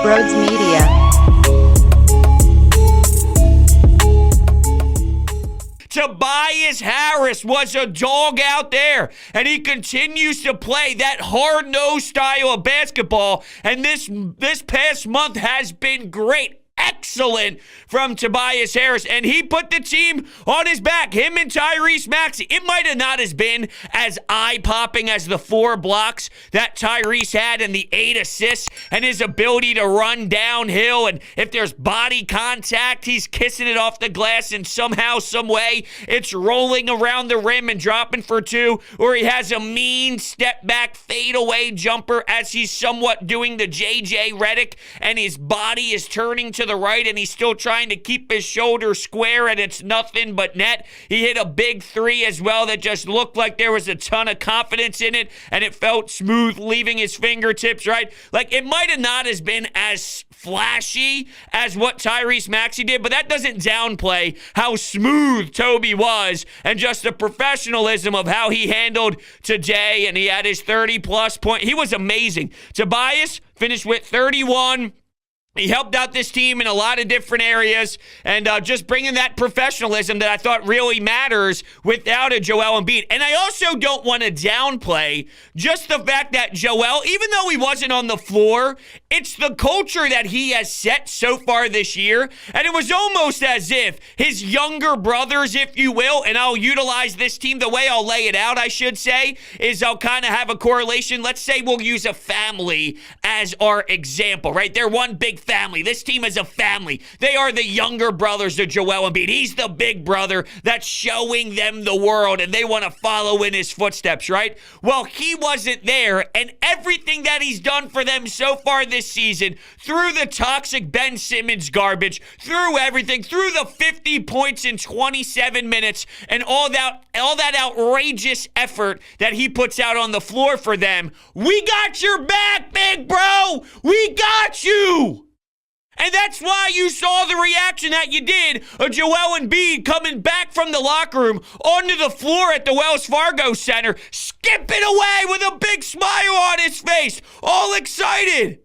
Broads Media. Tobias Harris was a dog out there, and he continues to play that hard-nosed style of basketball, and this past month has been great. Excellent from Tobias Harris, and he put the team on his back, him and Tyrese Maxey. It might have not as been as eye-popping as the 4 blocks that Tyrese had and the 8 assists and his ability to run downhill, and if there's body contact, he's kissing it off the glass, and somehow, some way, it's rolling around the rim and dropping for 2, or he has a mean step-back fadeaway jumper as he's somewhat doing the J.J. Redick, and his body is turning to the right, and he's still trying to keep his shoulder square, and it's nothing but net. He hit a big 3 as well that just looked like there was a ton of confidence in it, and it felt smooth leaving his fingertips, right? Like, it might have not as been as flashy as what Tyrese Maxey did, but that doesn't downplay how smooth Toby was and just the professionalism of how he handled today, and he had his 30-plus point. He was amazing. Tobias finished with 31. He helped out this team in a lot of different areas, and just bringing that professionalism that I thought really matters without a Joel Embiid. And I also don't want to downplay just the fact that Joel, even though he wasn't on the floor, it's the culture that he has set so far this year. And it was almost as if his younger brothers, if you will, and I'll utilize this team, the way I'll lay it out, I should say, is I'll kind of have a correlation. Let's say we'll use a family as our example, right? They're one big family. This team is a family. They are the younger brothers of Joel Embiid. He's the big brother that's showing them the world, and they want to follow in his footsteps, right? Well, he wasn't there, and everything that he's done for them so far this season, through the toxic Ben Simmons garbage, through everything, through the 50 points in 27 minutes, and all that outrageous effort that he puts out on the floor for them, we got your back, big bro! We got you! And that's why you saw the reaction that you did of Joel Embiid coming back from the locker room onto the floor at the Wells Fargo Center, skipping away with a big smile on his face, all excited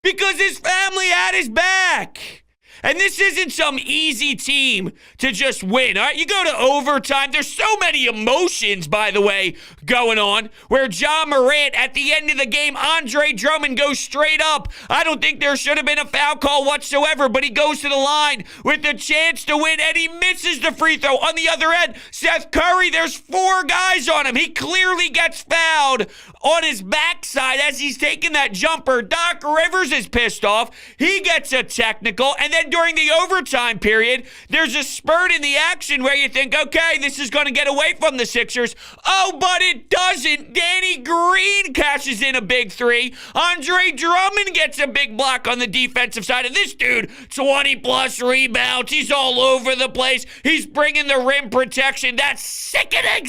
because his family had his back. And this isn't some easy team to just win, all right? You go to overtime. There's so many emotions, by the way, going on, where Ja Morant, at the end of the game, Andre Drummond goes straight up. I don't think there should have been a foul call whatsoever, but he goes to the line with the chance to win, and he misses the free throw. On the other end, Seth Curry, there's 4 guys on him. He clearly gets fouled on his backside as he's taking that jumper. Doc Rivers is pissed off. He gets a technical, and then during the overtime period, there's a spurt in the action where you think, okay, this is going to get away from the Sixers. Oh, but it doesn't. Danny Green cashes in a big 3. Andre Drummond gets a big block on the defensive side. And this dude, 20-plus rebounds. He's all over the place. He's bringing the rim protection. That's sickening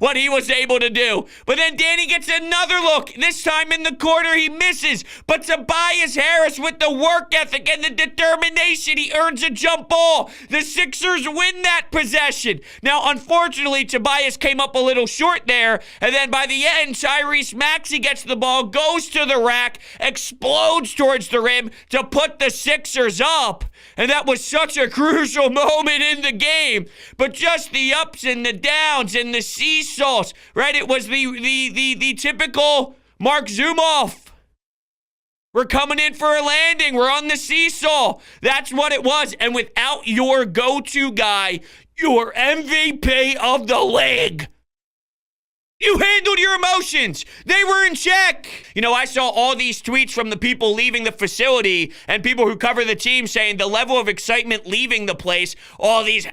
what he was able to do. But then Danny gets another look. This time in the corner, he misses. But Tobias Harris with the work ethic and the determination, he earns a jump ball. The Sixers win that possession. Now, unfortunately, Tobias came up a little short there, and then by the end, Tyrese Maxey gets the ball, goes to the rack, explodes towards the rim to put the Sixers up, and that was such a crucial moment in the game. But just the ups and the downs and the seesaws, right? It was the typical Mark Zumoff. We're coming in for a landing. We're on the seesaw. That's what it was. And without your go-to guy, your MVP of the league, you handled your emotions. They were in check. You know, I saw all these tweets from the people leaving the facility and people who cover the team saying the level of excitement leaving the place, all these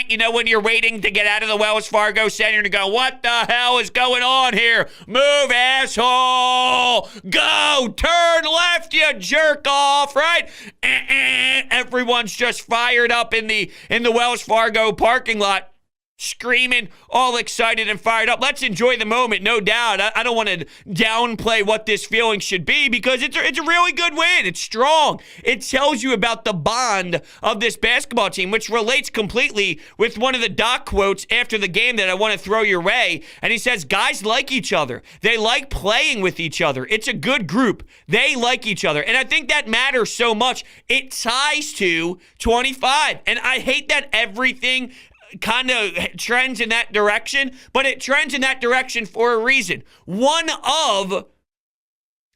you know, when you're waiting to get out of the Wells Fargo Center and go, what the hell is going on here? Move, asshole! Go! Turn left, you jerk off, right? Everyone's just fired up in the Wells Fargo parking lot. screaming, all excited and fired up. Let's enjoy the moment, no doubt. I don't want to downplay what this feeling should be because it's a really good win. It's strong. It tells you about the bond of this basketball team, which relates completely with one of the Doc quotes after the game that I want to throw your way. And he says, guys like each other. They like playing with each other. It's a good group. They like each other. And I think that matters so much. It ties to 25. And I hate that everything kind of trends in that direction, but it trends in that direction for a reason. One of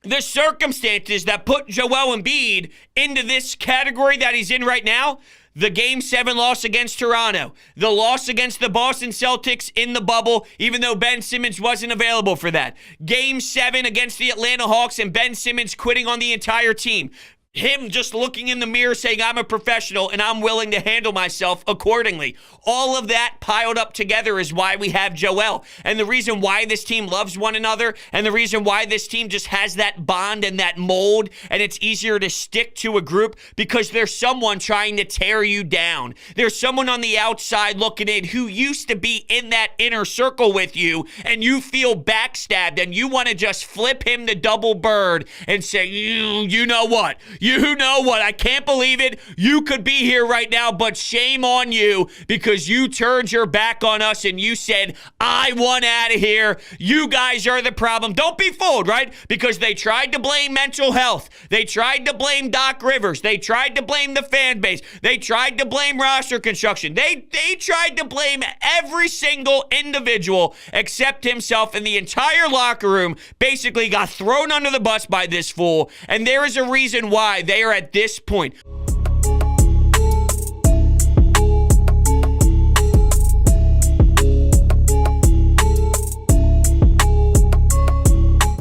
the circumstances that put Joel Embiid into this category that he's in right now, the Game 7 loss against Toronto, the loss against the Boston Celtics in the bubble, even though Ben Simmons wasn't available for that. Game 7 against the Atlanta Hawks and Ben Simmons quitting on the entire team. Him just looking in the mirror saying, I'm a professional and I'm willing to handle myself accordingly. All of that piled up together is why we have Joel. And the reason why this team loves one another and the reason why this team just has that bond and that mold and it's easier to stick to a group because there's someone trying to tear you down. There's someone on the outside looking in who used to be in that inner circle with you and you feel backstabbed and you want to just flip him the double bird and say, you know what? You know what? I can't believe it. You could be here right now, but shame on you because you turned your back on us and you said, I want out of here. You guys are the problem. Don't be fooled, right? Because they tried to blame mental health. They tried to blame Doc Rivers. They tried to blame the fan base. They tried to blame roster construction. They tried to blame every single individual except himself, and the entire locker room basically got thrown under the bus by this fool. And there is a reason why they are at this point.